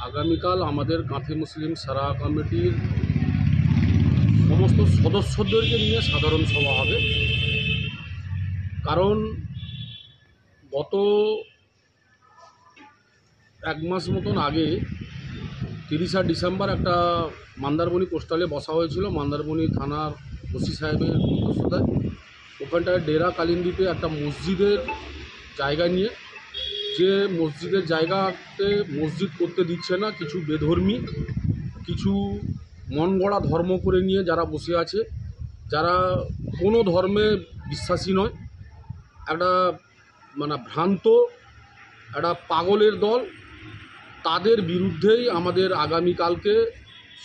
আগামীকাল আমাদের কাঁথি মুসলিম সারা কমিটির সমস্ত সদস্যদেরকে নিয়ে সাধারণ সভা হবে। কারণ গত এক মাস মতন আগে 30শে ডিসেম্বর একটা মন্দারমণি পোস্টালে বসা হয়েছিল মন্দারমণি থানার ওসি সাহেবের মধ্যস্থতায়। ওখানটায় ডেরা কালিন্দীতে একটা মসজিদের জায়গা নিয়ে, যে মসজিদের জায়গাতে মসজিদ করতে দিচ্ছে না কিছু বেধর্মী, কিছু মন গড়া ধর্ম করে নিয়ে যারা বসে আছে, যারা কোনো ধর্মে বিশ্বাসী নয়, একটা ভ্রান্ত একটা পাগলের দল, তাদের বিরুদ্ধেই আমাদের আগামীকালকে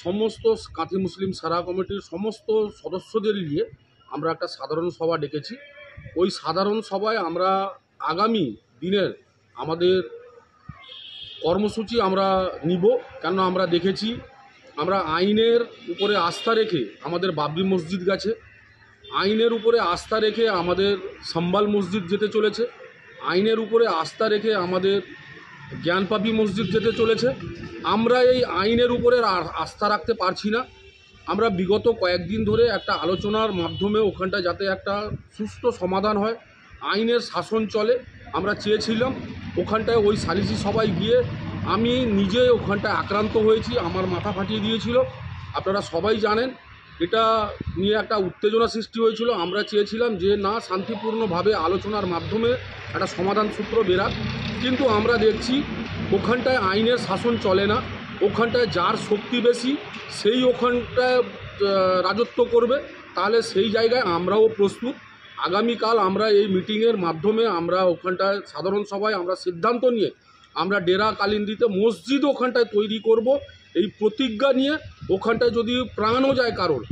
সমস্ত কাঁথি মুসলিম সারা কমিটির সমস্ত সদস্যদের নিয়ে আমরা একটা সাধারণ সভা ডেকেছি। ওই সাধারণ সভায় আমরা আগামী দিনের আমাদের কর্মসূচি আমরা নিব। কেন আমরা দেখেছি, আমরা আইনের উপরে আস্থা রেখে আমাদের বাবরি মসজিদ গেছে, আইনের উপরে আস্থা রেখে আমাদের সম্বাল মসজিদ যেতে চলেছে, আইনের উপরে আস্থা রেখে আমাদের জ্ঞানপাপী মসজিদ যেতে চলেছে। আমরা এই আইনের উপরে আস্থা রাখতে পারছি না। আমরা বিগত কয়েকদিন ধরে একটা আলোচনার মাধ্যমে ওখানটা যাতে একটা সুষ্ঠু সমাধান হয়, আইনের শাসন চলে, আমরা চেয়েছিলাম। ওখানটায় ওই সালিসি সভায় গিয়ে আমি নিজে ওখানটায় আক্রান্ত হয়েছি, আমার মাথা ফাটিয়ে দিয়েছিল। আপনারা সবাই জানেন, এটা নিয়ে একটা উত্তেজনা সৃষ্টি হয়েছিল। আমরা চেয়েছিলাম যে না, শান্তিপূর্ণভাবে আলোচনার মাধ্যমে একটা সমাধান সূত্র বেরাক, কিন্তু আমরা দেখছি ওখানটায় আইনের শাসন চলে না। ওখানটায় যার শক্তি বেশি সেই ওখানটায় রাজত্ব করবে। তাহলে সেই জায়গায় আমরাও প্রস্তুত। আগামীকাল আমরা এই মিটিংয়ের মাধ্যমে আমরা ওখানটায় সাধারণ সভায় আমরা সিদ্ধান্ত নিয়ে আমরা ডেরা কালিন্দীতে মসজিদ ওখানটায় তৈরি করব, এই প্রতিজ্ঞা নিয়ে। ওখানটায় যদি প্রাণও যায় কারোর,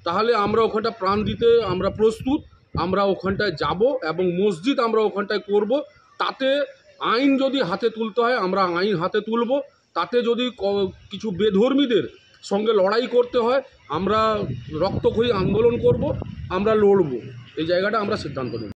তাহলে আমরা ওখানটা প্রাণ দিতে আমরা প্রস্তুত। আমরা ওখানটায় যাব এবং মসজিদ আমরা ওখানটায় করব। তাতে আইন যদি হাতে তুলতে হয় আমরা আইন হাতে তুলব। তাতে যদি কিছু বেধর্মীদের সঙ্গে লড়াই করতে হয় আমরা রক্তক্ষয়ী আন্দোলন করব, আমরা লড়ব। এই জায়গাটা আমরা সিদ্ধান্ত নেব।